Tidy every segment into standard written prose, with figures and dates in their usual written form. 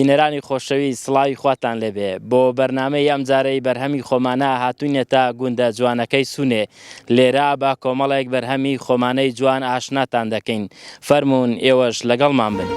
بینەرانی خۆشەوی سڵاوی خواتان لێبێ بۆ بەرنامەی ئەم جارەی بەرهەمی خۆمانە هاتوونێتە گوندە جوانەکەی سونێ لێرە بە کۆمەڵێک بەرهەمی خۆمانەی جوان ئاشناتان دەکەین فەرموون ئێوەش لەگەڵمان بن.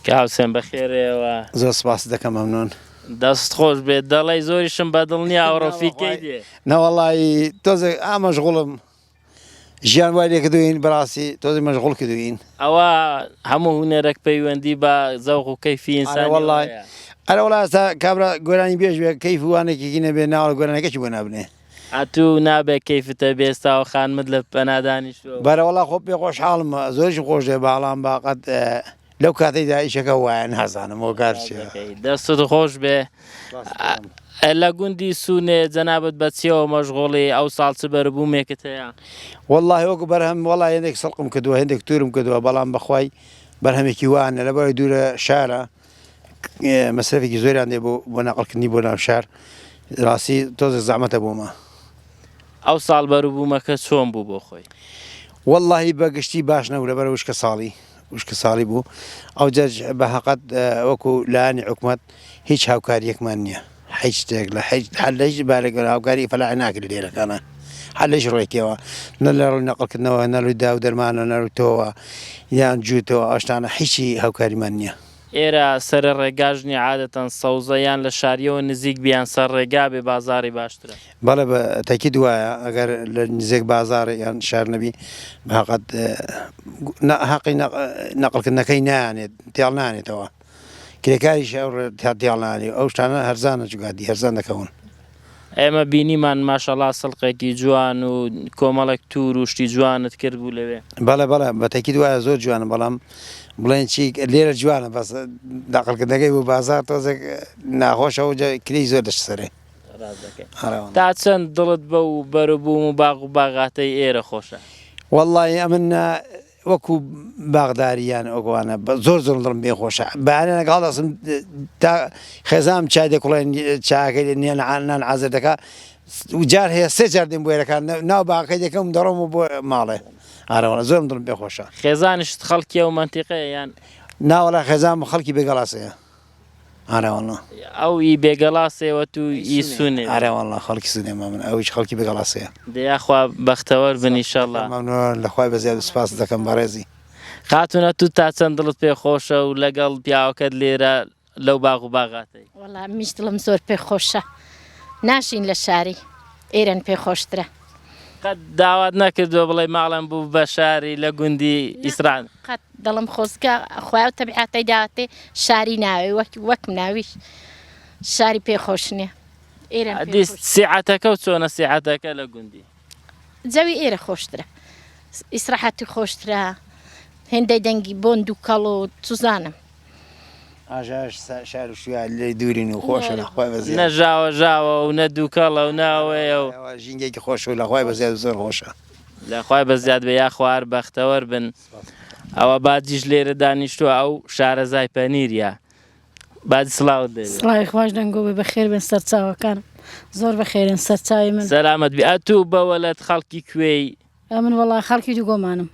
کاوسێن بەخێرەوە زۆر سپاس دەکەم مەمنون دەست خۆش بێت دەڵێ زۆریشم بەدڵ نییە ئەوڕۆفیکەی دێ نەوەڵی تۆزێک ئامەژغوڵم ژیان وای لێ کردوین بەڕاستی تۆزی مەشغوڵ کردوین ئەوە هەموو هونەرێک پەیوەندی بە زەوق و کەیفی ئینسانی وەڵی ئەرە وەڵا ئێستا کابرا گۆرانی بێژ بێ کەیف وانێکی نەبێ ناوە گۆرانەکەی بۆ نابنێ ئەتوو نابێت کەیفتە بێستاوە خانمت لە پەنادانیشتەوە بەرەوەڵا خۆ پێ خۆشحاڵمە زۆریشم خۆش دێ باڵام باقەت لەو کاتەیدا ئیشەکە وایە نازانم بۆ کارچێ دەستت خۆش بێ لە گوندی سونێ جەنابەت بەچیەوە مەشغوڵی ئەو ساڵ چ بەربوومێکت هەیە وەڵی وەکو بەرهەم وەڵی هێندێک سەڵقم کردووە هێندێک تورم کردووە بەڵام بەخوای بەرهەمێکی وانە لەبەرەوەی دوورە شارە مەسرفێکی زۆریان دێ بۆ نەقڵکردنی بۆ ناو شار ڕاستی تۆزێک زەحمەتە بۆمە ئەو ساڵ بەربوومەکە چۆن بوو بۆ خۆی وەڵی بەگشتی باش نەبوو لەبەرە وشکە ساڵی بوو ئەو جەرج بە حەقەت وەکو لایانی حکومەت هیچ هاوکاریەکمان نییە هیچ شتێک لە هەر لە هیچ بارێکە هاوکاری فەلاح ناکرد لێرەکانە هەر لەش ڕێکەوە نە لە ڕووی نەقڵکردنەوە نەروی دا و دەرمانە نەروتەوە یان جووتەوە ئەشتانە هیچی هاوکاریمان نییە ئێرە سەر ڕێگاژنی عادەتەن سەوزەیان لە شاریەوە نزیک بیان سەر ڕێگا بێ بازاری باشترە بەڵێ بە تاکید وایە ئەگەر لە نزیک بازارە یان شار نەبی بەقەت حەقی نەقڵکردنەکەی نانێت تێڵ نانێتەوە کرێکاریش تێڵنانی ئەو شتانە هەرزانە جوگادی هەرزان دەکەون ئێمە بینیمان ماشەڵا سڵقێکی جوان و کۆمەڵێک توور و شتی جوانت کرد بوو لەوێ بەڵێ بە تاکید وایە زۆر جوانە بەڵام بڵێن چی لێرە جوانە بەس داقڵکردنەکەی بۆ بازار تۆزێک ناخۆشەوە کلی زۆر دەشت سەرێ تا چەند دڵت بە و بەرەبووم و باغ و باغاتەی ئێرە خۆشە وەڵی ئەمن وەکو باغداریان ئەوگوانە زۆر زۆر دڵم پێ خۆشە بەیانە لەگەڵ دەسم تا خێزام چای دەکوڵێن چاکەی نێن عازر دەکا جار هەیە سێ جار دێم بۆیرەکان ناو باغەکەی دەکەم دەڕۆم بۆ ماڵێ ئارەوەڵە زۆرم دڵم پێ خۆشە خێزانشت خەڵکی ئەو مەنتیقەیە یان ناوەڵا خێزام خەڵکی بێگەڵاسەیە ئارەوەڵە ئەو ئی بێگەڵاسەوە تو ئی سونێ ئارەوەڵە خەڵکی سونێمە من ئەویش خەڵکی بێگەڵاسەیە دەیاخوا بەختەوەر بن ئیشەڵڵا لەخوای بەزیاد سوپاس دەکەم بەڕێزی خاتونە تو تا چەند دڵت پێ خۆشە و لەگەڵ پیاوەکەت لێرە لەو باغ و باغاتەی وەڵا میش دڵم زۆر پێ خۆشە ناشین لە شاری ئێرەن پێ خۆشترە قەت داوات نەکردووە بڵێ ماڵم بوو بە شاری لە گوندی ئیسران قەت دڵم خۆزگە خوای و تەبیعەتەی داواتێ شاری ناوێ وەکم ناویش شاری پێ خۆش نییە ئێرە سیعەتەکە و چۆنە سیعەتەکە لە گوندی جەوی ئێرە خۆشترە ئیسراحەتی خۆشترە هێندەی دەنگی بۆند و کەڵ و توزانم ئاژاش شار شویا لێ دوورین و خۆشە لەخوای بەزیاد نەژاوە ژاوە و نە دووکەڵە و ناوەیە و ژینگێکی خۆش و لەخوای بەزیاد زۆر خۆشە لەخوای بەزیاد بە یا خوار بەختەوەر بن ئەوە باجیش لێرە دانیشتووە ئەو شارەزای پەنیریە باجی سڵاوت دێ سڵاوی خوش دەنگۆ بێ بەخێر بن سەرچاوەکانم زۆر بەخێرن سەرچاوی من سەلامەت بێ ئەتوو بەوەلەت خەڵکی کوێی من وەڵا خەڵکی دووگۆمانم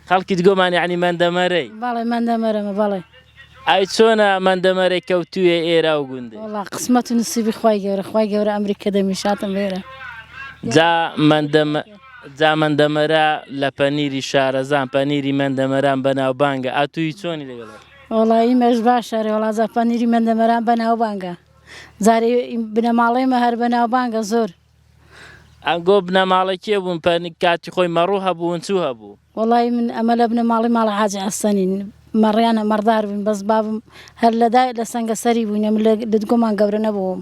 خەڵکی دوگۆمان یعنی مەندەمەرەی باڵێ مەندەمەرەمە باڵێ ئای چۆنە مەندەمەرەی کەوتوویە ئێرە و گوندی وەڵا قسمەت و نسیبی خوای گەورە ئەمریکا دەمیشاتم لێرە جا مەندەمەرە لە پەنیری شارەزان پەنیری مەندەمەران بەناوبانگە ئەتووی چۆنی لەگەڵ وڵی مەش باشە وڵازە پەنیری مندەمەران بەناوبانگە جارێ بنەماڵێمە هەر بەناوبانگە زۆر ئەنگۆ بنەماڵێکێ بوون کاتی خۆی مەڕوو هەبوون چوو هەبوو وڵی من ئەمە لە بنەماڵی ماڵە حاجی حەسەنین مەڕیانە مەڕدار بوون بەس بابم هەر لەدای لە سەنگە سەری بووین ئەم لە دگۆمان گەورە نەبووم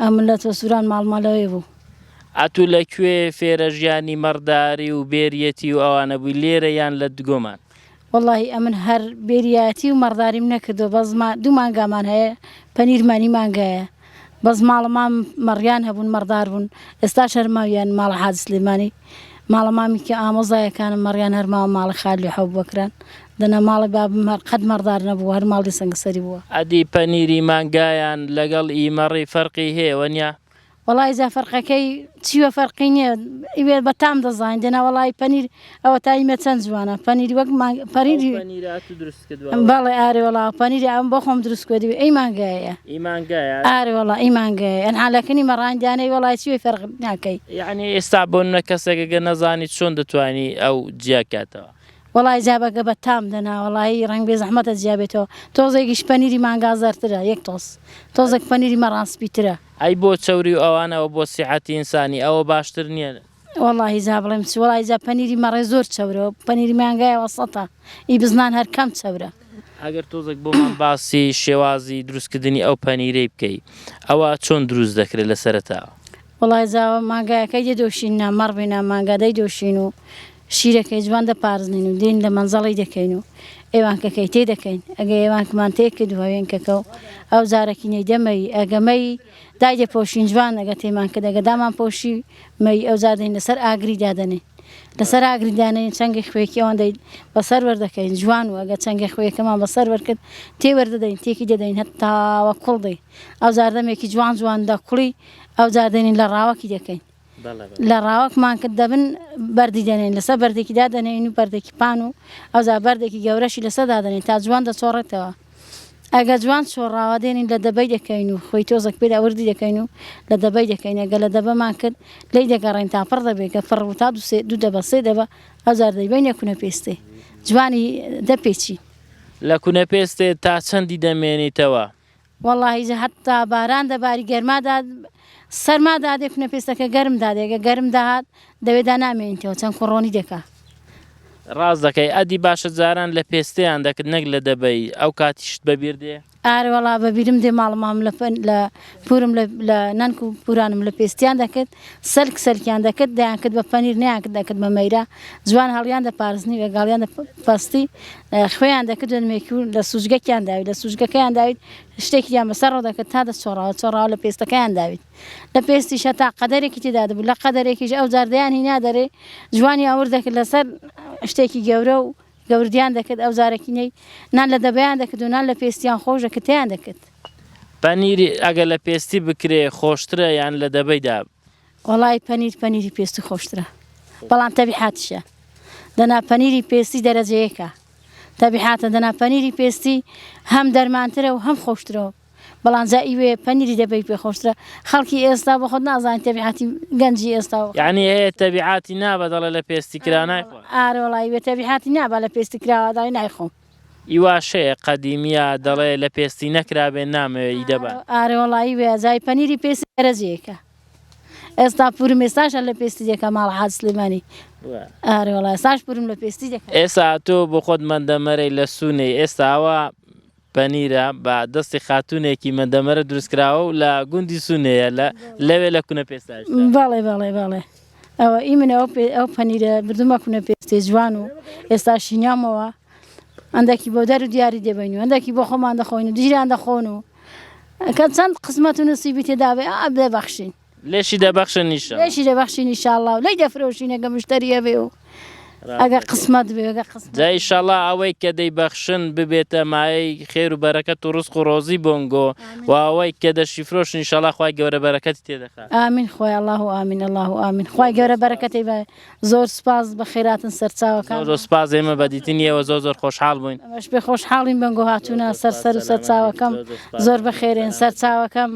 ئەم لە تۆ سووران ماڵمەلەوەی بوو ئەتوو لەکوێ فێرە ژیانی مەڕداری و بێریەتی و ئەوانە بووی لێرە یان لە دگۆمان وڵی ئەمن هەر بێریەتی و مەڕداریم نەکردو بەس دوو مانگامان هەیە پەنیرمانی مانگایە بەس ماڵەمان مەڕیان هەبوون مەڕدار بوون ئێستا شەرماویان ماڵە حاج سلێمانی ماڵە مامی کە ئامۆزایەکانم مەڕیان هەرماوە ماڵی خالی حەو بکران دەنا ماڵی بابم هەر قەت مەڕدار نەبوو هەر ماڵی سەنگسەری بووە ئەدی پەنیری مانگایان لەگەڵ ئیمەڕی فەرقی هەیە وەنیا وڵی جا فەرقەکەی چیوە فەرقی نییە ئیوێ بە تام دەزانین دێنا وڵی پەنیر ئەوە تایمە چەند جوانە پەنیری وەک پەنیری بەڵێ ئارێ وڵا پەنیری ئەم بۆ خۆم دروست کردی ئەی مانگایە ئارێ وڵا ئەی مانگایە ئەنحالەکەنی مەڕاندانەی وڵی چیوەی فەرق ناکەی یعنی ئێستا بۆ نە کەسێکەکە نەزانیت چۆن دەتوانی ئەو جیاکاتەوە وڵی جابەکە بە تام دەنا وڵی ڕنگ بێ زەحمەتە جیابێتەوە تۆزێکیش پەنیری مانگازارترە یەک تۆزێک پەنیری مەڕاستپیترە ئەی بۆ چەوری و ئەوانەوە بۆ سیحەتی ئینسانی ئەوە باشتر نییە وڵی جا بڵێم چ وڵی جا پەنیری مەڕێ زۆر چەورە پەنیری مانگایەوە سەتە ئی بزنان هەر کەم چەورە ئەگەر تۆزێک بۆمان باسی شێوازی دروستکردنی ئەو پەنیرەی بکەی ئەوە چۆن دروست دەکرێت لە سەرەتاوە وڵی جاوە مانگایەکەی دەدۆشین مەڕ بێنە مانگادەی دۆشین و شیرەکەی جوان دەپارزنین و دێن لە مەنزەڵی دەکەین و ئێوانکەکەی تێ دەکەین ئەگە ئێوانکمان تێ کردووە وێنکەکە و ئەو زارەکینەی دەمەی ئەگەمەی دای دەپۆشین جوان ئەگە تێمان کرد ئەگە دامان پۆشی مەی ئەو زاردەین لەسەر ئاگری دادەنێ لەسەر ئاگری دانەی چەنگی خوێکی ئەوەن دەیت بەسەر وەردەکەین جوان و ئەگە چەنگی خوێکەمان بەسەر وەرکرد تێ وەردەدەین تێکی دەدەین هەتاوە کوڵ دەی ئەو زاردەمێکی جوان جوان دەکوڵی ئەو زاردێنین لە ڕاوەکی دەکەین لە ڕاوەکمان کرد دەبن بەردی دەنێن لەسەر بەردێکیدا دەنێن و بەردێکی پان و ئەوزا بەردێکی گەورەشی لەسەر دادەنێن تا جوان دەچۆڕێتەوە ئەگە جوان چۆڕاوە دێنین لە دەبەی دەکەین و خۆی تۆزێک پێدا وردی دەکەین و لە دەبەی دەکەین ئەگە لە دەبەمان کرد لی دەگەڕین تا پڕ دەبێت کە پڕ تا دوو دەبە سێ دەبە ئەوزار دەیبین یەکونە پێستێ جوانی دەپێچی لە کوونە پێستێ تا چەندی دەمێنیتەوە وەڵی هەتا باران دەباری گەرمادا سەرما دادێکونە پێستەکە گەرم دادێگە گەرم داهات دەوێدا نامێنیتەوە چەند کوڕۆنی دەکا ڕاست دەکەی ئەدی باشە جاران لە پێستەیان دەکرد نەک لە دەبەی ئەو کاتیشت بەبیر دێ ئارە وەڵا بەبیرم دێ ماڵمام لە پورم لە نانک و پورانم لە پێستیان دەکرد سەرکیان دەکرد دەیان کرد بە پەنیر نەیان کرد دەکرد بە مەیرە جوان هەڵیان دەپارزنی وێگاڵیان پەستی خوێیان دەکرد دەمێکی و لە سوژگەکیان داوید لە سوژگەکەیان داوید شتێکیان بەسەر ڕۆ دەکرد تا چۆڕاوە لە پێستەکەیان داوید لە پێستیشە تا قەدەرێکی تێدا دەبوو لە قەدەرێکیش ئەو جاردەیانی نادەرێ جوانی ئاور دەکرد لەسەر شتێکی گەورە و گەوردیان دەکرد ئەو زارەکینەی نان لە دەبیان دەکرد و نان لە پێستیان خۆشەکە تیان دەکرد پەنیری ئەگە لە پێستی بکرێ خۆشترە یان لە دەبەیدا وڵی پەنیری پێستی خۆشترە بەڵام تەبیحاتیشە دەنا پەنیری پێستی دەرەجەیەکە تەبیحاتە دەنا پەنیری پێستی هەم دەرمانترە و هەم خۆشترەوە بەڵام زائیوێ پەنیری دەبەی پێ خۆشترە خەڵکی ئێستا بە خۆت نازانین تەبیحاتی گەنجی ئێستا یعنی هەیە تەبیعاتی نابە دەڵێ لە پێستی کرا نایخۆ ئارە وڵی وێ تەبیحاتی نابە لە پێستی کراوادای نایخۆم ئیواشەیە قەدیمیە دەڵێ لە پێستی نەکرابێ نامەوەی دەبە ئارە وڵی وێ زای پەنیری پێستی دەرەجەیەکە ئێستا پورم ئێستاشە لە پێستی دەکە ماڵ حاج سلێمانی ئارە وڵی ئێستاش پورم لە پێستی دەکە ئێستا تۆ بۆ خۆت مەندەمەرەی لە سونێ ئێستا ئەوە پەنیرە بە دەستی خاتونێکی مەندەمەرە دروستکراوە و لە گوندی سونەیە لەوێ لە کوونە پێستاش بەڵێ ئەوە ئی من ئەو پەنیرە بردومە کوونە پێستی جوان و ئێستا شینیامەوە ئەندێکی بۆ دەر و دیاری دەبین و ئەندێکی بۆ خۆمان دەخۆین و دیژیان دەخۆن و کە چەند قسمەت و نسیبی تێداوێ دەبەخشین لێشی دەبەخشن نیشە لێشی دەبەخشین ئینشاءالله و لەی دەفرۆشین ئەگە مشتریە بێ و ئەگە قسمەت بێ جا ئینشاءالله ئەوەی کە دەیبەخشن ببێتە مایەی خێر و بەرەکەت و ڕزق و ڕۆزی بۆنگۆ و ئەوەی کە دەشیفرۆشن ئینشاءالله خوای گەورە بەرەکەتی تێدەخات ئامین خوای الله ئامین الله ئامین خوای گەورە بەرەکەتی بە زۆر سپاس بە خێراتن سەرچاوەکان زۆر سپاس ئێمە بەدیتنیەوە زۆر خۆشحاڵ بووین ئەمەش پێ خۆشحاڵین بەنگۆ هاتوونە سەر و سەرچاوەکەم زۆر بەخێرێن سەرچاوەکەم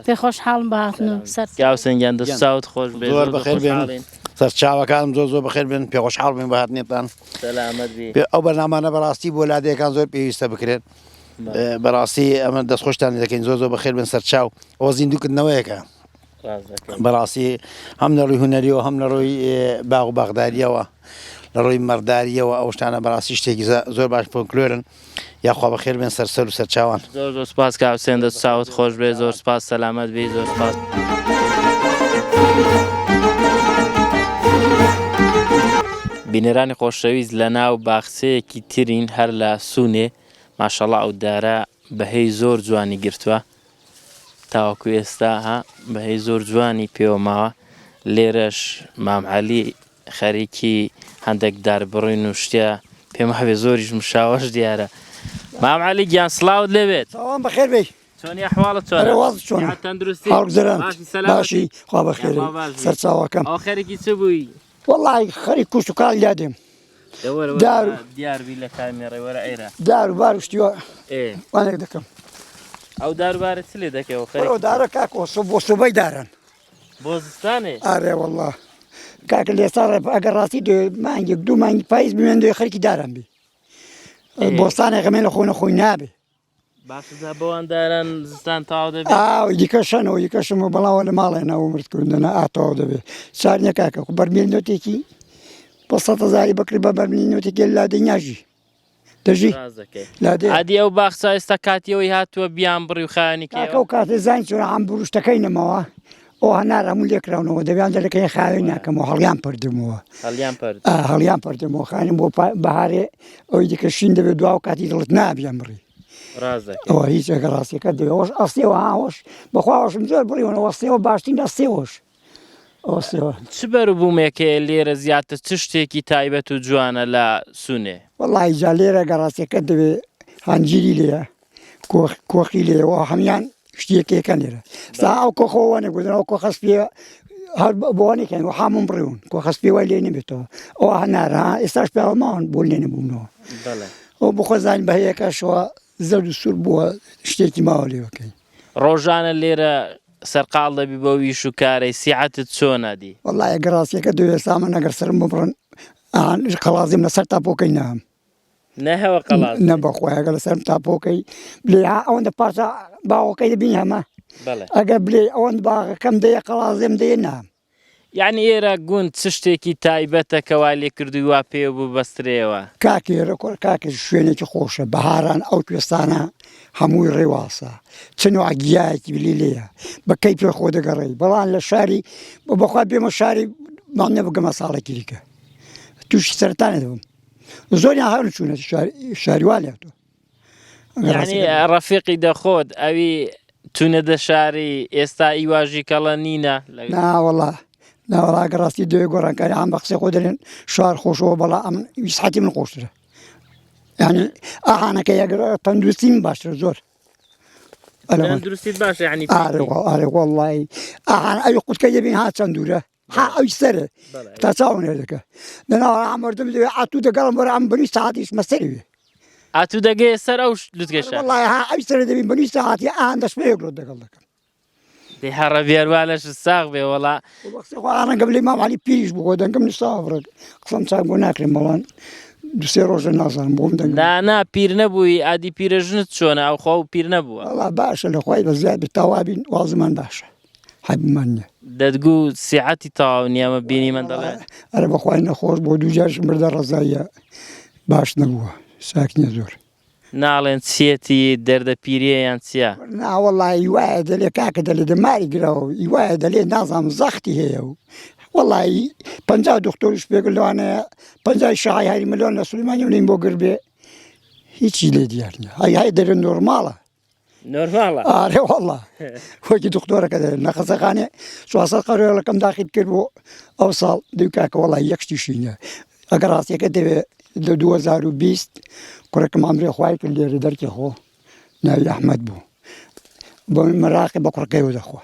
پێ خۆشحاڵم بە هاتن و گاوسەنگیان دەست چاوت خۆش بێ زۆر بەخێر بێن سەرچاوەکانم زۆر بەخێر بن پێخۆشحاڵ بن بە هاتنێتان ئەو بەرنامانە بەڕاستی بۆ لادەیەکان زۆر پێویستە بکرێت بەڕاستی ئەمە دەستخۆشتان دەکەین زۆر بەخێر بن سەرچاو ئەوە زیندووکردنەوەیەکە بەڕاستی هەم لە ڕووی هونەریەوە هەم لە ڕۆی باغ و باغداریەوە لە ڕۆی مەڕداریەوە ئەو شتانە بەڕاستی شتێکی زۆر باش فۆلکلۆرن یاخوا بەخێر بێن سەرسەر و سەرچاوان زۆر سپاس کاک حوسێن دەست چاوت خۆش بێ زۆر سپاس سەلامەت بێ زۆر سپاس بینەرانی خۆشەویست لە ناو باخچەیەکی ترین هەر لە سونێ ماشەڵڵا ئەو دارە بەهەی زۆر جوانی گرتووە تاوەکو ئێستا بەهەی زۆر جوانی پێوە ماوە لێرەش مام عەلی خەریکی هەندێک داربڕین و شتە پێم هەبێ زۆریش مشاوەش دیارە مام عەلی گیان سڵاوت لێبێت ساوان بەخێر بێ چۆنی ئەحواڵت چۆنە تەندروستی باشی خوا بەخێر سەرچاوەکەم ئەو خەریکی چ بووی وەڵی خەری کوشت و کاڵ یادێم دیاربی لە کامێڕێ وەرە ئێرە دار و بار شتیوە وانێک دەکەم ئەو داروبارە چ لێ دەکەەوە خەر دارە کاکۆ بۆ سوبەی دارن بۆ زستانێ ئارێ وەڵا کاکە لێسا ئەگەر ڕاستی مانگێک دوو مانگی پاییز بمێن دوێ خەرکی داران بێ بۆستانێک ئەمێنە خۆنە خۆی نابێ باشدا بەوان داران زستان تاوا دەبێت دیکەشەنەوە یکەشمە بەڵاوە لە ماڵێنەوە مردکردنە ئاتەواو دەبێت چارنیە کاکە بەرمێل نوتێکی بە 100,000 بکری بە بەرمێل نوتێکی لادەی ناژی دەژی عادی ئەو باخچە ئێستا کاتیەوەی هاتووە بیان بڕی و خانی کاکە و کاتێ زانی چۆن ئەم بروشتەکەی نەمەوە ئەو هەنار هەموو لێکراونەوە دەبیان دەرەکەی خاوێن ناکەمەوە هەڵیان پردمەوە هەڵیان پردمەوە خانم بۆ بەهارێ ئەوی دیکە شین دەبێت دواو کاتی دڵت نابیان بڕی ئەوە هیچ ئەگە ڕاستیەکە دەوێت ئەوش ئەستێەوە هاوەش بەخواوەشم زۆر بڕیەوە ئەستێەوە باشترین ئەستێوەش چ بەروبوومێکەیە لێرە زیاتر چ شتێکی تایبەت و جوانە لە سونێ وەڵی جا لێرە گەڕاستیەکە دەوێت هەنجیری لێە کۆخی لێەوە هەمیان شتێکەکە لێرە سا ئەو کۆخەوەوانێ گوزنەوە کۆخەس پێ هەر بۆوانێکیان و هەموم بڕیون کۆخەس پێوای لێ نەبێتەوە ئەوە هەنارە ئێستاش پێوە ماوان بۆ لێ نەبوونەوە ئەو بخۆزانین بە هەیەکەشەوە زەرد و سوور بووە شتێکی ماوە لێوەکەی ڕۆژانە لێرە سەرقاڵ دەبی بە ویش و کارەی سیعەتت چۆنەدی وەڵایە گەڕاستیەکە دەوێت سامە نەگەر سرم ببڕن قەڵازیم لەسەر تاپۆکەی نام نەهەوە قەڵاز نەبەخۆیەگە لەسەر تاپۆکەی بلێ ئەوەندە پارچە باوەکەی دەبین هەمە ئەگەر بلێ ئەوەند باغەکەم دەیە قەڵازێم دەیە نام یعنی ئێرە گوند چ شتێکی تایبەتە کەوا لێکردووی وا پێ بوو بەسترێەوە کاکێرە کاکە شوێنێکی خۆشە بەهاران ئەو کوێستانە هەمووی ڕێواسە چنوە گیایەکی بلی لێیە بەکەی پێ خۆ دەگەڕێی بەڵام لە شاری بەخوا بێمە شاری ماڵ نەبگەمە ساڵێکی دیکە تووشی سەرتانە دەبم زۆریان هەر چوونە شاریوانێتەوە یعنی ڕەفیقی دەخۆت ئەوی تونە دە شاری ئێستا ئیواژی کەڵە نینە ناوەڵا ناوەڵاگە ڕاستی دوێ گۆڕانکاری ئەم بە قسەی خۆ دەرێن شار خۆشەوە بەڵا ئەم ویسحەتی من خۆشترە یعنی ئاهانەکە یەگەر تەندروستیم باشترە زۆر تەندروستیت باشە یعنی ئارێ وەڵڵی ئاهان ئەوی قوتکە دەبین ها چەند دوورە ئەوی سەرە تا چاوە نێردەکە لەناوە ئامەردم دەوێت ئاتوو دەگەڵم بەرە ئەم بەنووی ساعاتیش مەسەری وێ ئاتوو دەگەیە سەر ئەو لوتگەشە وەڵڵی ها ئەوی سەرە دەبین بەنووی ساعاتی ئاهان دەشمەیەک ڕۆ دەگەڵ دەکەم هەڕە بێروا لەش ساغ بێ وەڵا ڕەنگە بلێ مامالی پیش بخۆ دەنگم نساڕێک قسەم چاک بۆ ناکرێن بەڵام دوسێ ڕۆژە نازانم بۆم دەنگ دانا پیر نەبووی ئادی پیرەژنت چۆنە ئەو خۆ پیر نەبووە وەڵا باشە لە خۆی بە زیاد تاوابین وازمان باشە حەبمان نییە دەتگو سیعەتی تاوا نییەمە بینی من دەڵێ ئەرە بەخوای نەخۆش بۆ دوو جارشم بردە ڕزاییە باش نەبووە ساکنیە زۆر ناڵێن چێتی دەردە پیرەیان چییە ناوەڵی وایە دەلێ کاکە دەلێ دەماری گرەوە وایە دەلێ نازانم زەختی هەیە و وەڵی 50 دکتۆریش پێگەل لەوانەیە 50 شای هەری ملیۆن لە سولمانی ولین بۆ گربێ هیچی لێ دیار نییە هەی دەرێن نۆرماڵە نۆرماڵە ئارێ وەڵا وەکی دکتۆرەکە دەرێن نەخەسەخانێ 400 قەرێڵەکەم داخیت کرد بۆ ئەو ساڵ دوی کاکە وەڵی یەکشتیشی نییە ئەگەر ڕاستیەکە دەوێت لە 2020 کوڕێکم ئەمرێ خوای کرد لێرە دەرکی خۆ ناوی ئەحمەد بوو بۆ مەراقی بە کوڕەکەیەوە دەخۆ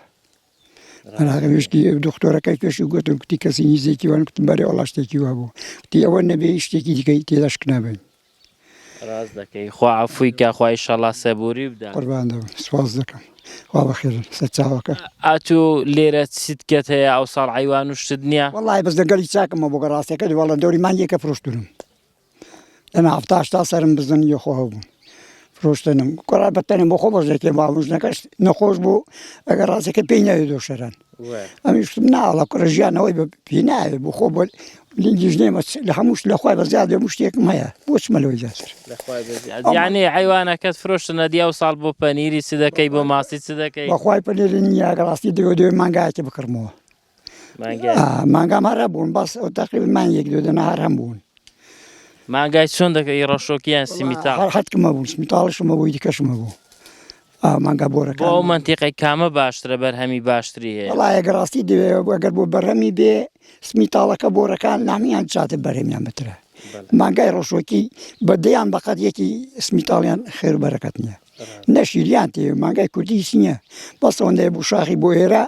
مەراقی وشتی دکتۆرەکەی پێشی گوتم کوتی کەسی نیزێکی وان کوتم بەرێ وەڵا شتێکی وا بوو کوتی ئەوە نەبێ شتێکی دیکەی تێداشک نابێن ڕاست دەکەی خوا عەفوی کە خوای ئینشەڵا سەبووری بدات قوربان دەبم سواز دەکەم خوا بەخێر سەرچاوەکە ئاتو لێرە چیتکەت هەیە ئەو ساڵ عیوان و شت نییە وەڵای بەس دەگەلی چاکەمە بۆ گەڕاستەکە وەڵە دەوری مانگێکە فرۆشتونم لەنا هەفتاشتا سەرم بزن یەخوا بوون فرۆشتنم کۆرا بەتەنم بۆ خۆ بەژێکێ باوژنەکەش نەخۆش بوو ئەگەر ڕاستەکە پێی ناوێت دۆشەران ئەمیشتم ناوەڵە کوڕە ژیانەوەی پێی ناوێت بۆ خۆ بۆ لنگیش نێمە لە هەمووش لەخوای بەزیاد هەموو شتێکم هەیە بۆ چمەلەوەی زیاتر یعنی حیوانەکەت فرۆشتنە دی ئەو ساڵ بۆ پەنیری چ دەکەی بۆ ماسی چ دەکەی بەخوای پەنێری نییە گەڕاستی دوێ مانگایەکە بکڕمەوە مانگام هەر هەبوون بەس ئەو تەقریبا مانگێک دۆدەنا هەر هەم بوون مانگای چۆن دەکەی ڕەشۆکیان سیمیتاڵ حەتکمە بوون سمیتاڵشمە بووی دیکەشمە بوو مانگا بۆرەکە بۆ ئەو مەنتیقەی کامە باشترە بەرهەمی باشتری هەیە وەڵای ئەگەر ڕاستی دەوێ ئەگەر بۆ بەرهەمی بێ سمیتاڵەکە بۆرەکان نامیان چاتە بەرهەمیان بترە مانگای ڕۆژۆکی بەدەیان بەقەت یەکی سمیتاڵیان خێر بەرەکەت نییە نەشیریان تێ مانگای کوردی هیچ نییە بەس ئەوەندەیە بوو شاخی بۆ ئێرە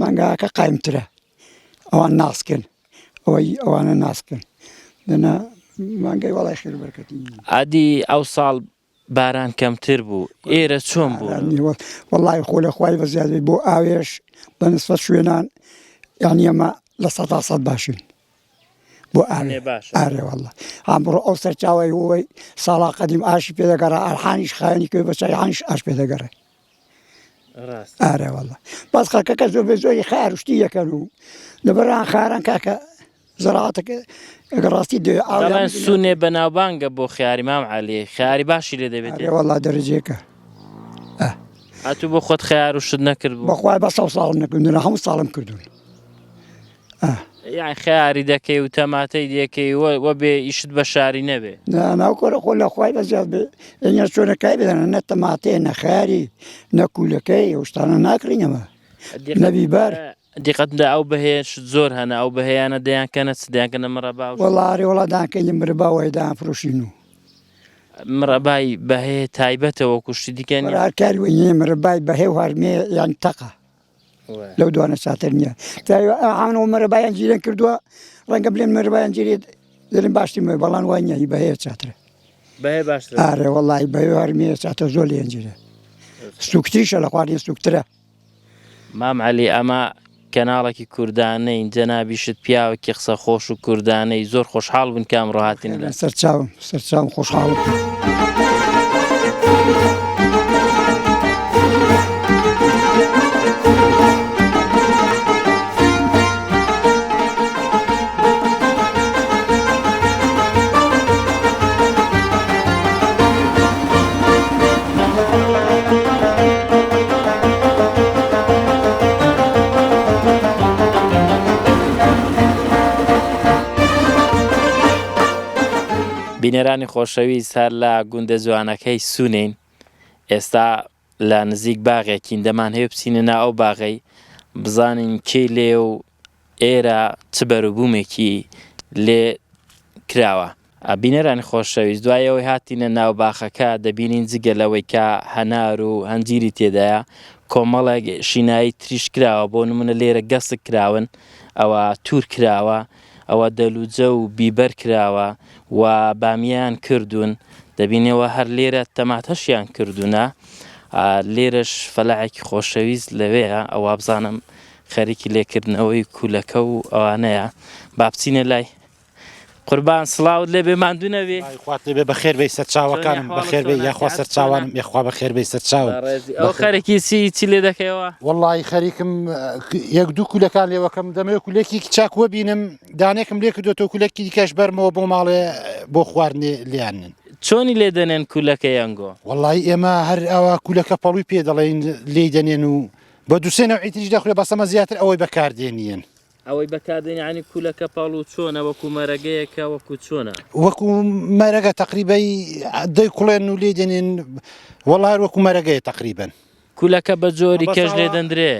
مانگاکە قایمترە ئەوان ناسکن ئەوانە ناسکن دەنا مانگای وەڵای خێر بەرەکەتی عادی ئەو ساڵ باران کەمتر بوو ئێرە چۆن بوو وەڵای خۆ لە خوای بەزیادێت بۆ ئاوێش بە نسبەت شوێنان یانی ئەمە لە 100% باشین بۆ ئارێ وەڵا هەم بڕۆ ئەو سەرچاوی ئەوەی ساڵا قەدیم ئاشی پێدەگەڕە ئەرحانیش خایانی کرد بە چایانیش ئاش پێدەگەڕێ ئارێ وەڵا باس خەکەکە زۆر بێ زۆری خارشتی یەکەن و لەبەران خاران کاکە زراعتەکە ئەگەر ڕاستی دەڵێن سونێ بەناوبانگە بۆ خیاری مام عەلی خیاری باشی لێ دەبێت وەڵا دەرەجێکە هاتوو بۆ خۆت خیار و شت نەکرد بوو بەخوای بە 100 ساڵم نەکردونە هەموو ساڵم کردوون یان خیاری دەکەی و تەماتەی دەکەی وە بێ ئیشت بە شاری نەبێ ناوکۆرە خۆ لە خوای بەزیاد بێ ئەنیا چۆنەکای بدەنە نە تەماتێ نە خیاری نە کوولەکەی ئەو شتانە ناکرینەوە نەبیبەر دیقەت لە ئەو بەهێش زۆر هەنە ئەو بەهەیەانە دەیانکەنە چ دەیانکەنە مەڕەبا وەڵاری وەڵا داکەین مرەباوەی دافرۆشین و مرەبای بەهەیە تایبەتەوە کوشتی دیکەن کاری وێنێ مرەبای بەهێ و هەرمێ یان تەقە لەو دوانە چاتر نییە ئەوانەوە مەرەبایان گیرێن کردووە ڕەنگە بڵێن مەرەبایان گیرێت دەڵێن باشتی مێ بەڵام وای نییە بەهەیە چاترە بەهێ باشتر ئارێ وەڵی بەهێ هەرمێ چاتە زۆر لێن گیرێ سوکتیشە لە خواردی سوکترە مام عەلی ئەمە کەناڵێکی کوردانەی جەنابیشت پیاوێکی قسە خۆش و کوردانەی زۆر خۆشحاڵ بوون کە ئەمڕۆ هاتین لە سەرچاوم خۆشحاڵم بینەرانی خۆشەویست هەر لە گوندە جوانەکەی سونێن ئێستا لە نزیک باغێکین دەمان هەیە بچینە ناو ئەو باغەی بزانین کێ لێ و ئێرە چ بەروبوومێکی لێ کراوە بینەرانی خۆشەویست دوایەوەی هاتینە ناو باخەکە دەبینین جگە لەوەی کە هەنار و هەنجیری تێدایە کۆمەڵێک شینایی تریش کراوە بۆ نمونە لێرە گەسک کراون ئەوە تور کراوە ئەوە دەلوجە و بیبەر کراوە و بامیان کردوون دەبینەوە هەر لێرە تەماتەشیان کردوونە لێرەش فەلاحێکی خۆشەویست لەوەیە ئەوە بزانم خەریکی لێکردنەوەی کوولەکە و ئەوانەیە با بچینە لای قوربان سڵاوت لێبێ ماندوو نەبێ خوات لێبێ بەخێر بێ سەرچاوەکانم بەخێر بێ یاخوا سەرچاوانم یاخوا بەخێر بێ سەرچاوم ئەو خەرێکی چی لێ دەکەیەوە وەڵی خەریکم یەک دوو کولەکان لێوەکەم دەمەوێت کولێکی چاکوە بینم دانێکم لێ کردوێتەوە کولێکی دیکەش بەرمەوە بۆ ماڵێ بۆ خواردنێ لیانن چۆنی لێ دەنێن کولەکە یانگۆ وەڵی ئێمە هەر ئەوە کولەکە پەڵوی پێ دەڵێن لێ دەنێن و بە دووسێ نەوعی تریش دەخورێ بەسەمە زیاتر ئەوەی بەکاردێنیەن ئەوەی بەکاردێنانی کولەکە پاڵ و چۆنە وەکو مەرەگەیەکە وەکو چۆنە وەکو مەرەگە تەقریبەی دەی کوڵێن و لێ دێنێن وەڵار وەکو مەرەگەیە تەقریبەن کولەکە بە جۆری کەش لێ دەندرێ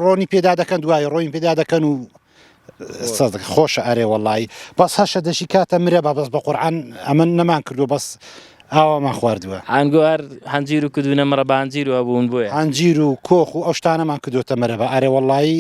ڕۆنی پێدا دەکەن دوای ڕۆین پێدا دەکەن و خۆشە ئەرێ وەڵی بەس هەشە دەشی کاتە مرە بە بەس بە قورعان ئەمە نەمان کردو بەس ئاوامان خواردووە هەنگوار هەنجیر و کردوونە مەرە بە هەنجیر و هەبوون بۆیە هەنجیر و کۆخ و ئەو شتانەمان کردوتە مەرە بە ئارێ وەڵی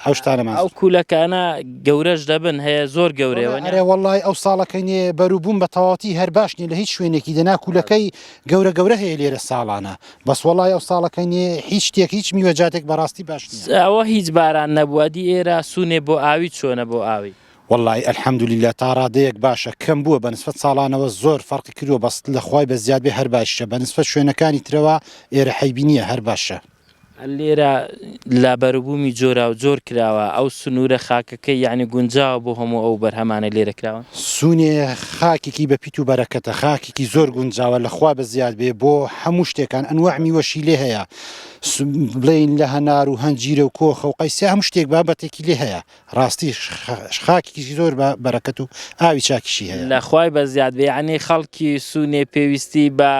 ئەو شتانەمان ئەو کولەکانە گەورەش دەبن هەیە زۆر گەورەوە ئەرێ وەڵای ئەو ساڵەکەینێ بەروبووم بە تەواتی هەر باش نیە لە هیچ شوێنێکی دەنا کولەکەی گەورە گەورە هەیە لێرە ساڵانە بەس وەڵای ئەو ساڵەکەینێ هیچ شتێک هیچ میوەجاتێک بەڕاستی باش نییە ئەوە هیچ باران نەبووە دی ئێرە سونێ بۆ ئاوی چۆنە بۆ ئاوی والله الحەمدولیلا تا ڕادەیەک باشە کەم بووە بەنسبەت ساڵانەوە زۆر فەرقی کردووە بەست لە خوای بە زیاد بێ هەر باشە بەنسبەت شوێنەکانی ترەوە ئێرە حەیبی نییە هەر باشە لێرە لە بەروبوومی جۆرا و جۆر کراوە ئەو سنوورە خاکەکەی یعنی گونجاوە بۆ هەموو ئەو بەرهەمانە لێرە کراوە سونێ خاکێکی بە پیت و بەرەکەتە خاکێکی زۆر گونجاوە لە خوا بە زیاد بێ بۆ هەموو شتێکان ئەنواع میوەشی لێ هەیە بڵین لە هەنار و هەنجیرە و کۆخە و قەیسێ هەموو شتێک بابەتێکی لێ هەیە ڕاستی خاکێکی زۆر بەرەکەت و ئاوی چاکیشی هەیە لە خوای بە زیاد بێ عنی خەڵکی سونێ پێویستی بە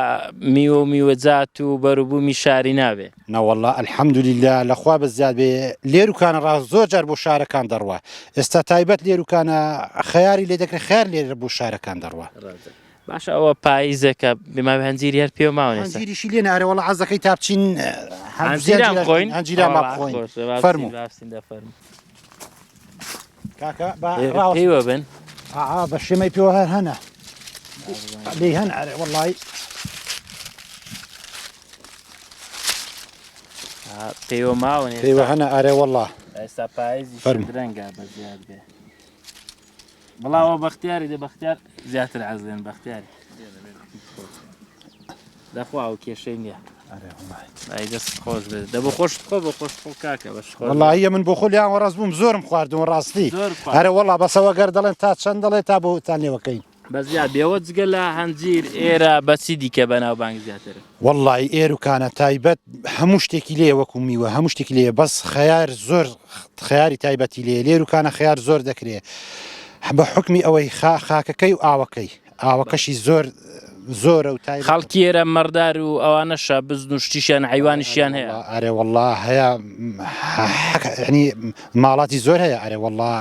میوە و میوەجات و بەروبوومی شاری نابێ نەوەڵا الحەمدولیلا لەخوا بە زیاد بێ لێروکانە ڕاست زۆر جار بۆ شارەکان دەڕوە ئێستا تایبەت لێروکانە خەیاری لێ دەکرێت خێر لێرە بۆ شارەکان دەڕوە باشە ئەوە پاییزەکە بێماوی هەنجیری هەر پێوە ماوە هەنجیریشی لێ نارێ وەڵا عەزەکەی تا بچین هەنجیران بخۆین هەنجیران بخۆین فەرموو کاکە پێوە بن بە شێمەی پێوە هەر هەنە لێ هەن ئەرێ وەڵای پێوە ماون پێوە هەنە ئەرێ وەڵا ئێستا پاییزی درەنگە بە زیاد بێ بەڵاوە بەختیاری دە بەختیار زیاتر عەزێن بەختیاری دەخوا و کێشەی نییە دەست خۆش بێت دە بۆ خۆش خۆ بە خۆش خۆ کاکە بەش وەڵایە من بۆ خۆلیان وەڕاست بووم زۆرم خواردەوە ڕاستی هەرە وەڵا بەسەوە گەر دەڵێن تا چەند دەڵێ تا بۆتان لێوەکەین بەزیاد بێەوە جگە لە هەنجیر ئێرە بەچی دیکە بەناو بانگ زیاتر وەڵی ئێروکانە تایبەت هەموو شتێکی لێ وەکو میوە هەموو شتێکی لێ بەس خەیار زۆر خەیاری تایبەتی لێ لێروکانە خەیار زۆر دەکرێت بە حکمی ئەوەی خاکەکەی و ئاوەکەشی زۆرە و تای خەڵکی ئێرە مەردار و ئەوانەشە بزن و شتیشیان حیوانیشیان هەیە ئەرێ وەڵا هەیە ینی ماڵاتی زۆر هەیە ئەرێ وەڵا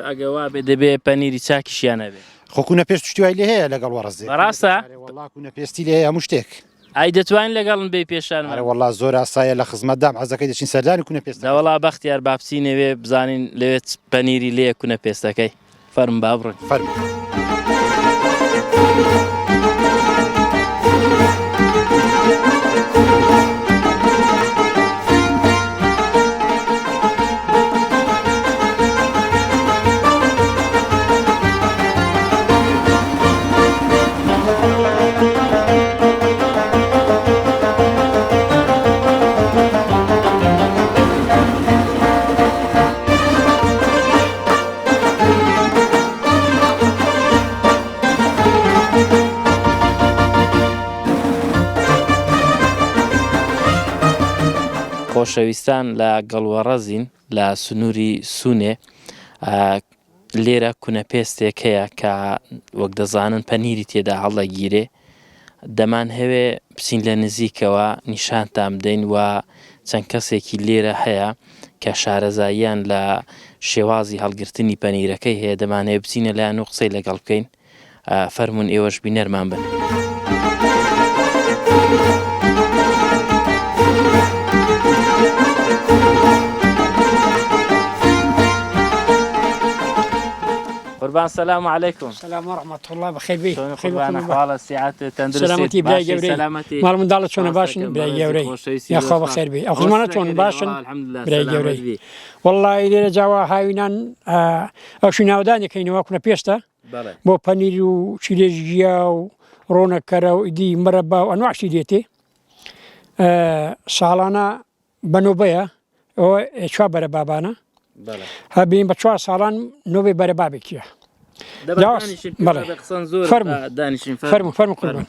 ئەگەوا بێ دەبێ پەنیری چاکیشیان هەبێ خۆکوونە پێست شتی وای لێ هەیە لەگەڵ وەڕزێ ڕاستە وڵاکوونە پێستی لێ هەموو شتێک ئای دەتوانین لەگەڵن بێ پێشان وەڵا زۆر ئاسایە لە خزمەتدام حەزەکەی دەچین سەردانی کوونە پێست دەوەڵا بەختیار باپچینەوێ بزانین لەوێت پەنیری لێ کوونە پێستەکەی فەرم با بڕۆین فەرموو خۆشەویستان لە گەڵوەڕەزین لە سنووری سونێ لێرە کوونەپێستێک هەیە کە وەک دەزانن پەنیری تێدا هەڵدەگیرێ دەمان هەوێ بچین لە نزیکەوە نیشانتان بدەین و چەند کەسێکی لێرە هەیە کە شارەزاییان لە شێوازی هەڵگرتنی پەنیرەکەی هەیە دەمانەوێت بچینە لایەن و قسەی لەگەڵ بکەین فەرمون ئێوەش بینەرمان بن. قربان السلام عليكم. السلام ورحمة الله بخير بي. قربان أحوال سعادة تندرسي. سلامتي بلاي جوري. سلامتي. مال من دالة شون باشن بلاي جوري. يا خو بخير بي. أخذ مانا شون باشن بلاي جوري. والله إذا جوا هاينان أو شو ناوداني كينو وكنا بيستا. بو بانيرو شيليجيا ورونا كراو إدي مربى وأنواع شيليتي. سالانا بنوبيا أو شابر بابانا. هبين بچوار سالان نوبي بر بابكيا فرمو قربان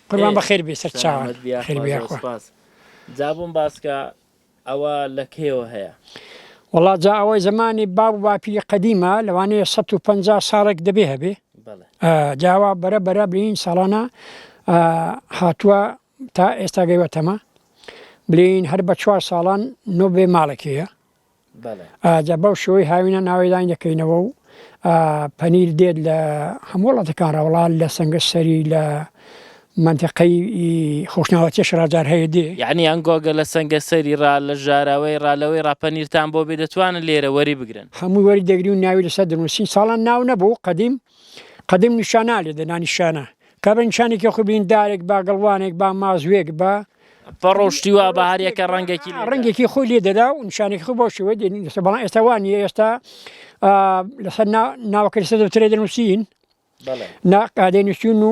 قربان بخير بي سر چاوان خير بي اخوا جابون باسكا اوا لكيو هيا والله جا اوي زماني باب بابي قديمه لواني 150 سالك دبيها بي جاوا بر بين سالانا هاتوا تا استاغيوتما بلين هر بچوار سالان نوبه مالکیه. بله. جباو شوی هاوینا ناوی داین دکینو پنیر دید ل همولا تکان رولا لسنگسری ل منتەقەی خۆشناوەتیە شەڕاجار هەیە دێ یعنی ئەنگۆگە لە سەنگە سەری لە ژاراوەی ڕالەوەی ڕاپەنیرتان بۆ بێ دەتوانن لێرە وەری بگرن هەمووی وەری دەگری و ناوی لەسەر دەنووسین ساڵان ناو نەبوو قەدیم نیشانە لێ دەنا نیشانە کە بە نیشانێکی خۆ بین دارێک با گەڵوانێک با مازوێک بە پەڕۆشتی وا بە هەریەکە ڕەنگێکی خۆی لێ دەدا و نیشانێکی خۆ بۆ شێوە دێنین لەسەر بەڵام ئێستا وانە ئێستا لەسەر ناوەکە لەسەر دەوترێ دەنووسین ناقادێنووسین و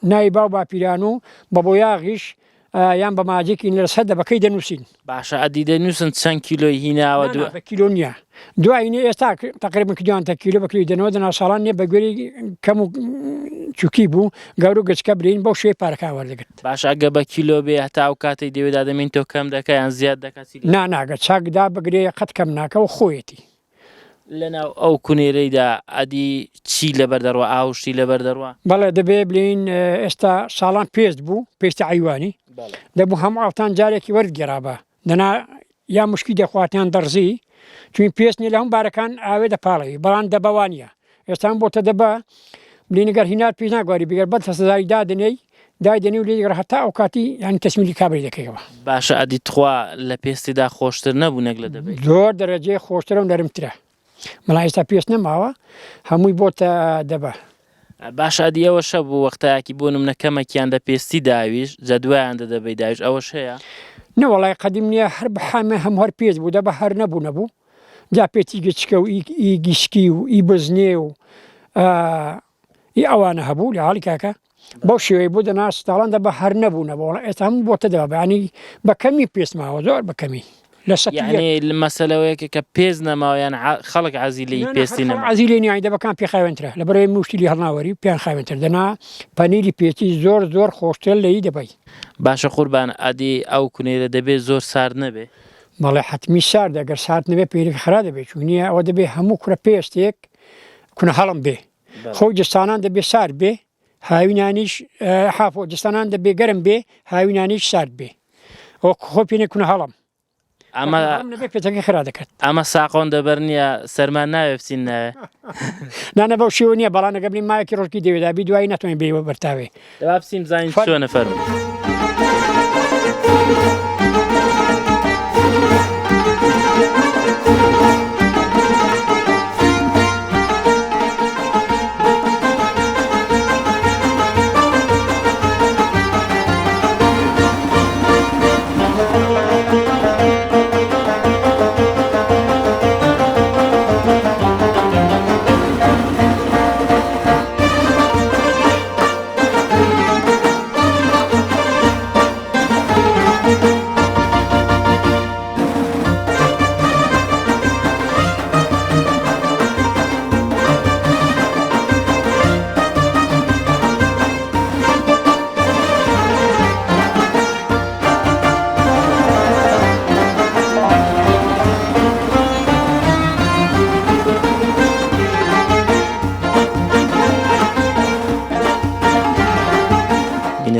ناوی باو باپیران و بە بۆ یاغیش یان بە ماجێکی لەسەر دەبەکەی دەنووسین باشە ئەدی دەنووسن چەند کیلۆی هیناوە بە کیلۆ نییە دوایینە ئێستا تقریبا کیلۆیان تا کیلۆ بە کیلۆی دەنەوە دەنا ساڵان نیە بە گوێری کەم و چووکی بوو گەور و گچکە برین بەو شێ پارەکە وەردەگرت باش ئەگە بە کیلۆ بێ هەتا ئەو کاتێک دەوێت دادەمین تۆ کەم دەکەیان زیاد دەکات ناگە چاکدا بگرێ قەت کەم ناکەەوە خۆیەتی لەناو ئەو کونێرەیدا ئەدی چی لەبەر دەڕوە ئاوشتی لەبەر دەڕوە بەڵێ دەبێ بلین ئێستا ساڵان پێست بوو پێستی عیوانی دەبوو هەموو ئاوتان جارێکی وەرگێرابە دەنا یا مشکی دەخواتیان دەرزی چون پێستنی لە هەم بارەکان ئاوێ دەپاڵەوی بەڵام دەبەوانە ئێستان بۆتە دەبە بلینەگەر هینار پێش ناگواری بگەر بەر تەسەداری دادنەی دایدنی و لێگەر هەتا ئەو کاتی یانی تەسمیلی کابری دەکەیەوە باشە ئەدی تخوا لە پێستیدا خۆشتر نەبوو نەک لە دەبێت زۆر دەرەجێ خۆشترە و نەرمترە مەڵا ئێستا پێست نەماوە هەمووی بۆتە دەبە باش ئەدی ئەوە شە بوو وەختایەکی بۆ نمونە کەمەکیان لە پێستی داویش جەدوایان دەدەبەی داویش ئەوەش هەیە نەوەڵای قەدیم نییە هەر بەحامە هەم هەر پێست بوو دەبە هەر نەبوو جا پێچی گچکە و ئی گیشکی و ئی بزنێ و ئی ئەوانە هەبوو لە حاڵی کاکە بەو شێوەی بوو دەنا ستاڵان دەبە هەر نەبوو نەبوو ئێستا هەموو بۆتە دەبە ینی بە کەمی پێستماوە زۆر بە کەمی یعنی مەسەلەوەیەکە کە پێز نەماوەیان خەڵک عەزیلەی پێستی نەما عەزیلێنی دەبەکان پێ خاوێنترە لەبەرەوەی موشتیلی هەڵناوەری پێیان خاوێنتر دەنا پەنیری پێچی زۆر خۆشتر لەی دەبەی باشە قوربان ئەدی ئەو کونێرە دەبێت زۆر سارد نەبێ بەڵێ حتمی سارد ئەگەر سارد نەبێ پێیرێک خرا دەبێت چون نییە ئەوە دەبێت هەموو کوڕە پێستێک کونە هەڵم بێ خۆ جستانان دەبێت سارد بێ هاوینانیش حافۆ جستانان دەبێ گەرم بێ هاوینانیش سارد بێ ئەو خۆ پێنێ کونە هەڵم پێتەکە خرا دەکات ئەمە ساقۆن دەبەر نییە سەرمان ناوێ بچین ناوێ نانە بەو شێوە نییە بەڵام ئەگە بڵین مایەکی ڕۆژکی دەوێدابی دوایی ناتوانین بێوە بەرتاوێ دەوا بچین بزانین چۆنە فەرموو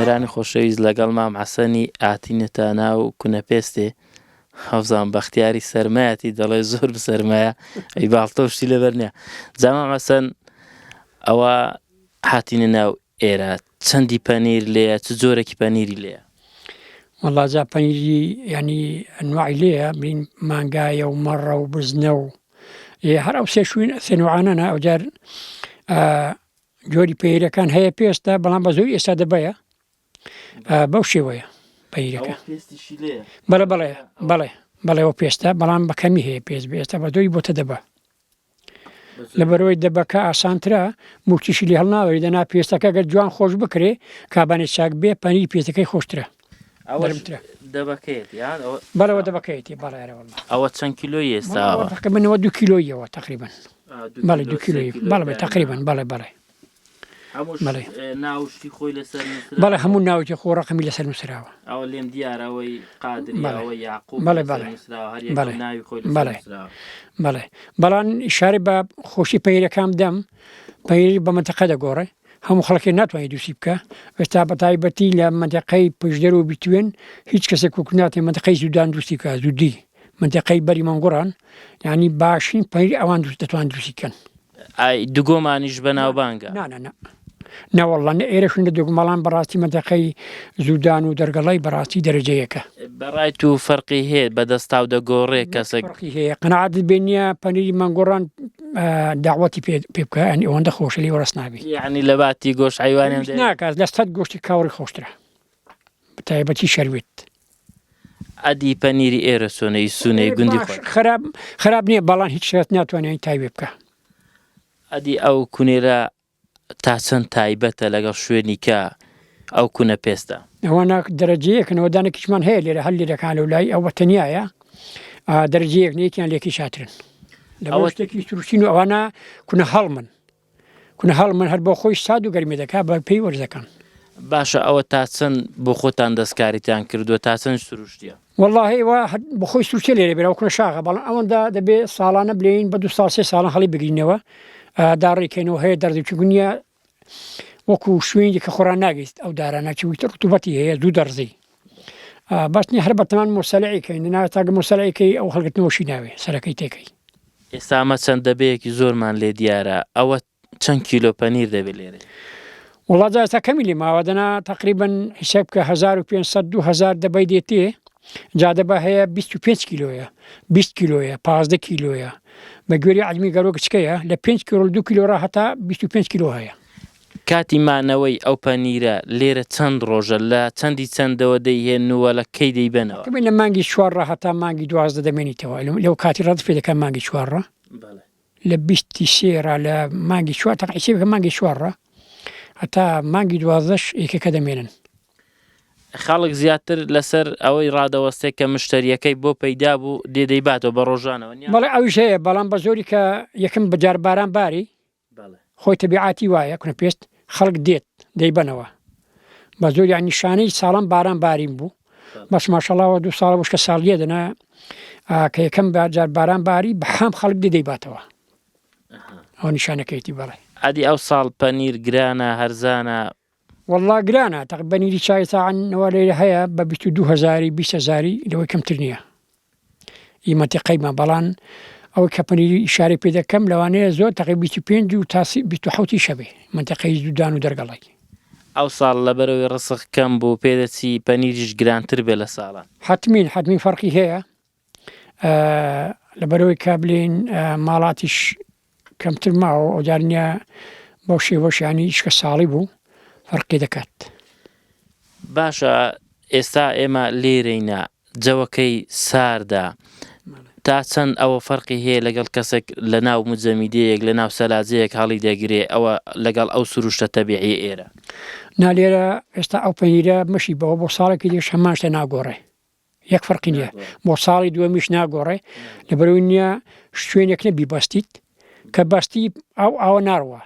بینەرانی خۆشەویست لەگەڵ مام حەسەنی ئاتینێتە ناو کونەپێستێ حەوزان بەختیاری سەرمایەتی دەڵێ زۆر سەرمایە ئەی باڵتە شتی لەبەر نییە جامام حەسەن ئەوە هاتینە ناو ئێرە چەندی پەنیر لێیە چ جۆرەکی پەنیری لێیە وەڵا جا پەنیری ینی ئەنواعی لێیە برین مانگایە و مەڕە و بزنە و هەر ئەو سێنوعانەنە ئەوجار جۆری پەیرەکان هەیە پێستە بەڵام بە زۆری ئێستا دەبەیە بەو شێوەیە پەیرەکە بەڵێەوە پێستە بەڵام بەکەمی هەیە پێست بێستا بە دۆی بۆتە دەبە لەبەرەوەی دەبەکە ئاسانترە موچیشی لێ هەڵناوەری دەنا پێستەکە گەر جوان خۆش بکرێ کابانێ چاک بێ پەنیری پێستەکەی خۆشترە بەڵەوە دەبەکەیەتی بەڵێرەوە ئەوە چەند کیلۆی ئێستا منەوە 2 کیلۆیەوە تقریبا بەڵێ 2 کیلۆی بەڵێ تقریبا بەڵێ ناوشتی خۆی لەسەر بەڵێ هەموو ناوکی خۆ ڕقمی لەسەر نووسراوە ئەوە لێم دیارەوەی قادریەوەی یاعقوب بەڵێ بەڵام ئیشارەی بە خۆشی پەیرەکان دەم پەیری بە منتەقە دەگۆڕێ هەموو خەڵکی ناتوانێت دووسی بکە ئێستا بە تایبەتی لە منتەقەی پشدەر و بیتوێن هیچ کەسێک وەکو منتەقەی زودان دووسی کە زودی منتەقەی بەری مەنگوڕان یعنی باشین پەیری ئەوان دەتوان دووسی بکەن دوگۆمانیش بەناوبانگە نەوەڵڵە ئێرەشن لە دوگمەڵان بەڕاستی مەدەقەی زوودان و دەرگەڵی بەڕاستی دەرەجەیەکە بەڕایت و فەرقی هەیە بەدەستا و دەگۆڕێ کەسێک هەیە قەنەعاتت بێنیە پەنیری مەنگۆڕان داوەتی پێ بکە ئەوەندە خۆشە لێ وەرەس نابی یعنی لە باتی گۆشت حیوانیان ناکات لە سەد گۆشتی کاوڕی خۆشترە بەتایبەتی شەروێت ئەدی پەنیری ئێرە سۆنەی سونەی گوندی خراپ نییە بەڵام هیچ شێت ناتوانێت تایبێ بکە ئەدی ئەو کونێرە تا چەند تایبەتە لەگەڵ شوێنی کە ئەو کوونە پێستە ئەوانە دەرەجەیەکن ئەوەدانێکیشمان هەیە لێرە هەل لێرەکان لەو لای ئەو بەتەنیایە دەرەجەیەک نەیەکیان لێکی شاترن لەەوە شتێکی سروشین و ئەوانە کونە هەڵمن هەر بۆ خۆی ساد و گەرمی دەکات بە پێی وەرزەکان باشە ئەوە تا چەند بۆ خۆتان دەستکاریتان کردووە تا چەند سروشتیە والله وا بە خۆی سروشتە لێرە بێرە ئەو کونە شاغە بەڵام ئەوەندا دەبێت ساڵانە بلێن بە 2 ساڵ 3 ساڵان هەڵی بگرینەوە داڕێکەکەینەوە هەیە دەردێکی گونیە وەکو شوێنی کە خۆران ناگەیست ئەو دارانەکی ویتر ڕتوبەتی هەیە دوو دەرزی باشنی هەر بەتەمان مۆسەلەیەکەین ناوێت تاگە مۆسەلەیەکەی ئەو هەڵگرتنەوەشی ناوێ سەرەکەی تێکەی ئێستا ئەمە چەند دەبەیەکی زۆرمان لێ دیارە ئەوە چەند کیلۆ پەنیر دەبێت لێرە وڵات جا کەمی لێ ماوەدەنا تقریبا حیساب کە 1500 2000 دەبەی دێتێ جادەبە هەیە 25 کیلۆیە 20 کیلۆیە 15 کیلۆیە بە گوێری عەلمی گەرۆ گچکەیە لە 5 کیلۆ 2 کیلۆ هەتا 25 کیلۆ هەیە کاتی مانەوەی ئەو پەنیرە لێرە چەند ڕۆژە لە چەندی چەندەوە دەیهێنووە لە کەی دەیبنەوە لە مانگی 4 هەتا مانگی 12 دەمێنیتەوە لەو کاتی ڕەت پێ دەکەم مانگی 4 لە 23 لە مانگی 4 تەقیسێ بکە مانگی 4 هەتا مانگی 12 یەکێکە دەمێنن خەڵک زیاتر لەسەر ئەوەی ڕادەوەستێک کە مشتریەکەی بۆ پەیدا بوو دێدەیباتەوە بە ڕۆژانەوە بەڵێ ئەوش هەیە بەڵام بە زۆری کە یەکەم بەجار باران باری خۆی تەبیعاتی وایە کونە پێست خەڵک دێت دەیبنەوە بە زۆر یان نیشانەی ساڵم باران بارین بوو بەس ماشەڵاوە 2 ساڵ وشکە ساڵیە دەنا کە یەکەم بەجار باران باری بە هەم خەڵک دەیباتەوە ئەو نیشانەکەیتی بەڵێ ئەدی ئەو ساڵ پەنیر گرانە هەرزانە والله گرانە تەقبەنیری چای تاعنەوە لێرە هەیە بە 22,000 20,000 لەوەی کەمتر نییە ئیمەتیقەیمە بەڵان ئەو کە پەنیری ئیشارەی پێ دەکەم لەوانەیە زۆر تەقریبا 25 و تا 27 شەبێ منتەقەی زودان و دەرگەڵی ئەو ساڵ لەبەرەوەی ڕسق کەم بوو پێدەچی پەنیریش گرانتر بێ لە ساڵان حتمی فەرقی هەیە لەبەرەوەی کا بلێن ماڵاتیش کەمتر ماوە ئەوجارنیە بەو شێوەشیانی شکە ساڵی بوو فەرقی دەکات باشە ئێستا ئێمە لێرەینە جەوەکەی ساردا تا چەند ئەوە فەرقی هەیە لەگەڵ کەسێک لە ناو مجەمیدەیەک لە ناو سەلاجەیەک هەڵی دەگرێ ئەوە لەگەڵ ئەو سروشتە تەبیعی ئێرە نالێرە ئێستا ئەو پەنیرە مەشی بەوە بۆ ساڵێکی دیش هەمان شتە ناگۆڕێ یەک فەرقی نییە بۆ ساڵی دووەمیش ناگۆڕێ لەبەرەوەی نییە شوێنێک نەبی بەستیت کە بەستی ئەوە ناڕوە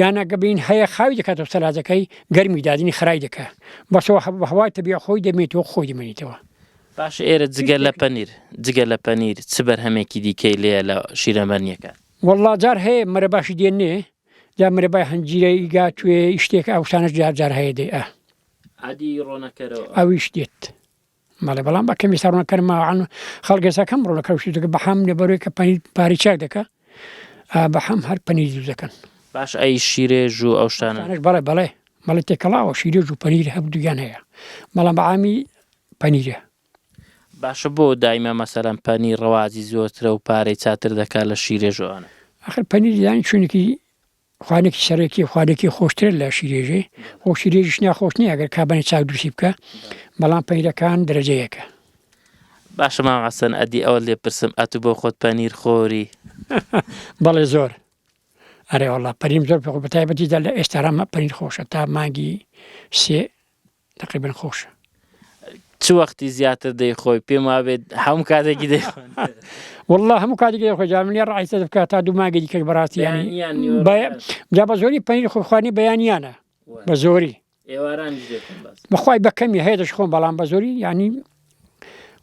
یانە گەبین هەیە خاوی دەکاتەوە سەلاجەکەی گەرمی دادنی خرای دەکە بەسەوە هەوای تەبیع خۆی دەمێتەوە خۆی دەمێنیتەوە باش ئێرە جگە لە پەنیر چ بەرهەمێکی دیکەی لێە لە شیرەمەرنیەکە والله جار هەیە مەرە باشی دێنێ جا مەرەبای هەنجیرەی گا توێ شتێک ئەوشانش جار هەیە دێ عادی ڕۆنەکەرەوە ئەویش دێت ماڵێ بەڵام بە کەمی ساڕۆنەکەرماوان خەڵگەسەکەم ڕۆنەکەوشی دەکە بە هەم لەبەرەوەی کە پەنیر پاری چاک دەکە بە هەم هەر پەنیر دوو دەکەن باش ئەی شیرێژ و ئەو شتانە بەڵێ تێکەڵاوە شیرێژ و پەنیر هەردوویان هەیە بەڵام بەعامی پەنیرە باشە بۆ دایمە مەسەلەن پەنیر ڕەوازی زۆرترە و پارەی چاتر دەکات لە شیرێژوانە ئەخر پەنیری دانی چونێکی خوانێکی سەرەکی خوانێکی خۆشتر لە شیرێژێ خۆ شیرێژیش ناخۆش نییە ئەگەر کابنی چاک دروستی بکە بەڵام پەنیرەکان دەرەجەیەکە باشە مام حەسەن ئەدی ئەوە لێ پرسم ئەتو بۆ خۆت پەنیر خۆری بەڵێ زۆر ئەرێ وەڵا پەنیر زۆر پێ بەتایبەتیدا لە ئێستارامە پەنیر خۆشە تا مانگی 3 تقریبا خۆشە چ وەختی زیاتر دەیخۆی پێم وابێت هەموو کاتێکی دەیخۆن والله هەموو کاتێکی دەیخۆی جامنیە ڕایسە دەبکات تا دوو مانگی دیکە بەڕاستی جا بە زۆری پەنیر خۆخوانی بەیانیانە بە زۆری بەخوای بەکەمی هەیە دەش خۆم بەڵام بە زۆری ینی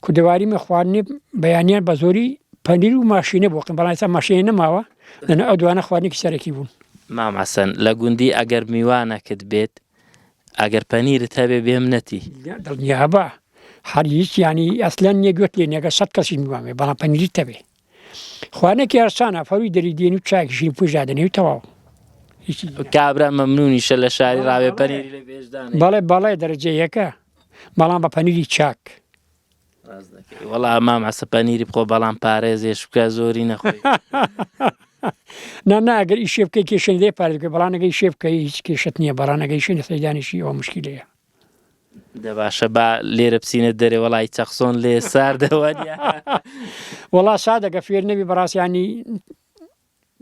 کودەواریمە خواردنی بەیانیان بە زۆری پەنیر و ماشینە بۆقم بەڵام ئێستا ماشینە نەماوە لەنە ئەو دوانە خواردنێکی سەرەکی بوون مام حەسەن لە گوندی ئەگەر میوانەکەت بێت ئەگەر پەنیرت هەبێ بێم نەتی دڵنیابە هەر هیچ ینی ئەسلەن نییە گوێت لێ نێگە 100 کەسی میوانێ بەڵام پەنیری تەبێ خوانێکی ئەرسانە فەروی دەری دێن و چاکیشی پوشدادنێ و تەواو کابرا مەمنونیشە لە شاری ڕاوێ پەنیری لە بێژدان بەڵێ دەرەجە یەکە بەڵام بە پەنیری چاک وەڵا مامەسە پەنیری بخۆ بەڵام پارێزێش بکە زۆری نەخۆی ئەگەر ئیشێ بکەی کێشەی دێ پارێز بکە بەڵانەگەی شێ بکەی هیچ کێشت نییە بەڕانەگەی شوێنە سەیدانیشی ئەوە مشکلەیە دەباشە با لێرە بچینە دەرێ وەڵی چەخسۆن لێ ساردەوە وەڵا سادەگە فێر نەبی بەڕاستیانی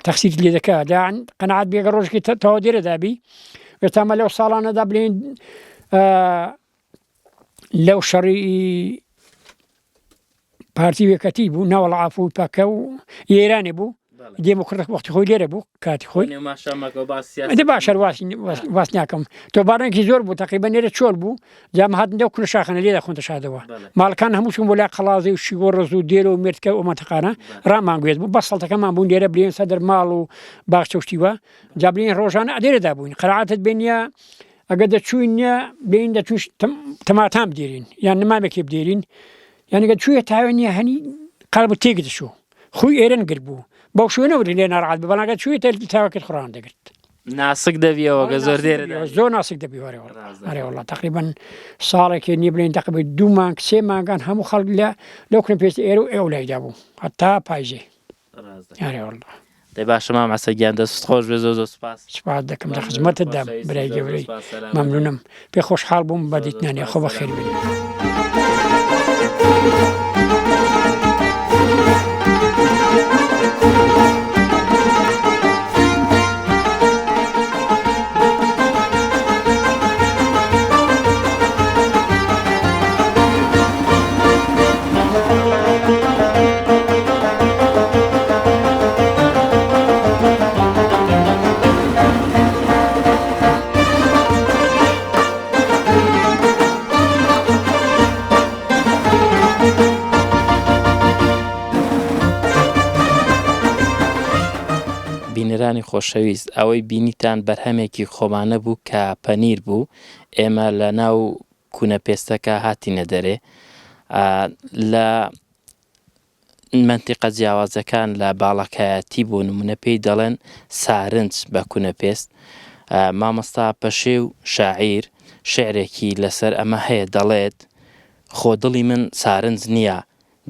تەخسیت لێ دەکات داعن قەنەعات بێگە ڕۆژێکی تەواو دێرەدابی وێتامە لەو ساڵانەدا بڵێن لەو شەڕی پارتی وێکەتی بوو ناوەڵ ئافو پاکە و ئێرانێ بوو دێمەکرد وەختی خۆی لێرە بوو کاتی خۆی باشە واس ناکەم تۆ بارانێکی زۆر بوو تقریبا نێرە چۆر بوو جام هاتندە و کونە شاخەنە لێدا خۆنتە شادەوە ماڵەکان هەمووشم بۆ لا قەڵازی و شیوە ڕز و دێرە و مێردکە و مەتەقانە ڕامانگوێت بوو بە سەڵتەکەمان بوون لێرە بلێن سەدەر ماڵ و باخچە و شتیوە جا بلێن ڕۆژانە ئەدێرەدا بووین قەنەعاتت بێنە ئەگەر دەچووینە بێن دەچوون تەماتام بدێرین یان نمامێکی بدێرین یانەگە چوویە تاوێنیە هەنی قەڵب تێک دەچوو خۆی ئێرەن گر بوو بەو شوێنەوەری لێ ناڕعات بە بەڵاگە چوویتە تاواکت خۆڕان دەگرت ناسک دەبیەوە گە زۆر دێرە زۆر ناسک دەبی وەڵا تقریبا ساڵێکی نییە بڵێن تقریبا 2 مانگ 3 مانگان هەموو خەڵک لەو کنە پێست ئێرە و ئێو لایدا بوو هەتا پایژێ وەڵا دەی باشە مامەسە گیان دەست خۆش بێ زۆر سوپاس دەکەم لە خزمەتتدا برای گەورەی مەمنونم پێ خۆشحاڵ بووم بە دیتنانێ خۆ بەخێر بێت بینەرانی خۆشەویست ئەوەی بینیتان بەرهەمێکی خۆمانە بوو کە پەنیر بوو ئێمە لە ناو کوونە پێستەکە هاتینە دەرێ لە منتیقە جیاوازەکان لە باڵەکایەتی بۆ نمونە پێی دەڵێن سارنج بە کوونە پێست مامۆستا پەشێ و شاعیر شعرێکی لەسەر ئەمە هەیە دەڵێت خۆدڵی من سارنج نییە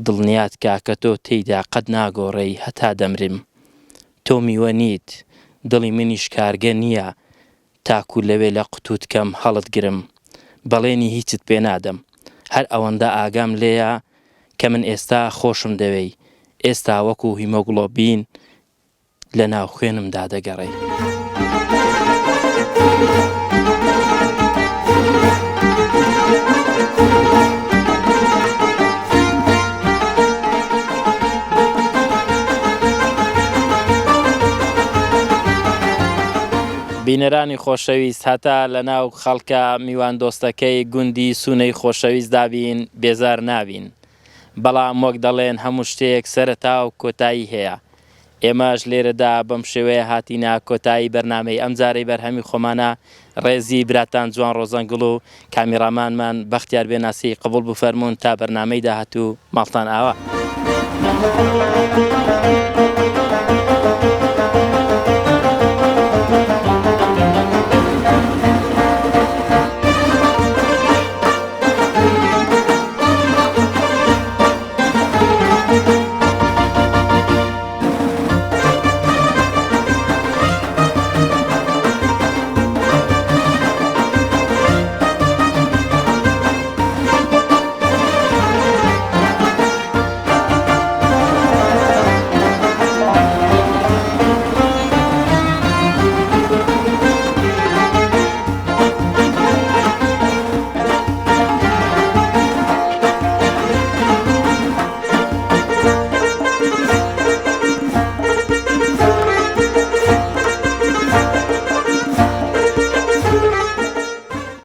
دڵنیات کاکە تۆ تێیدا قەت ناگۆڕێی هەتا دەمرم تۆ میوە نیت دڵی منیش کارگە نییە تاکو لەوێ لە قوتوتکەم هەڵت گرم بەڵێنی هیچت پێ نادەم هەر ئەوەندە ئاگام لێیە کە من ئێستا خۆشم دەوێی ئێستا وەکو هیمۆگلۆبین لە ناو خوێنمدا دەگەڕێ بینەرانی خۆشەویست هەتا لە ناو خەڵکە میوان دۆستەکەی گوندی سونەی خۆشەویست دابین بێزار نابین بەڵام وەک دەڵێن هەموو شتێک سەرەتا و کۆتایی هەیە ئێمەش لێرەدا بەم شێوەیە هاتینە کۆتایی بەرنامەی ئەم جارەی بەرهەمی خۆمانە ڕێزی براتان جوان ڕۆزەنگڵ و کامیرامانمان بەختیار بێناسی قبول بفەرمونون تا بەرنامەی داهاتوو ماڵتان ئاوا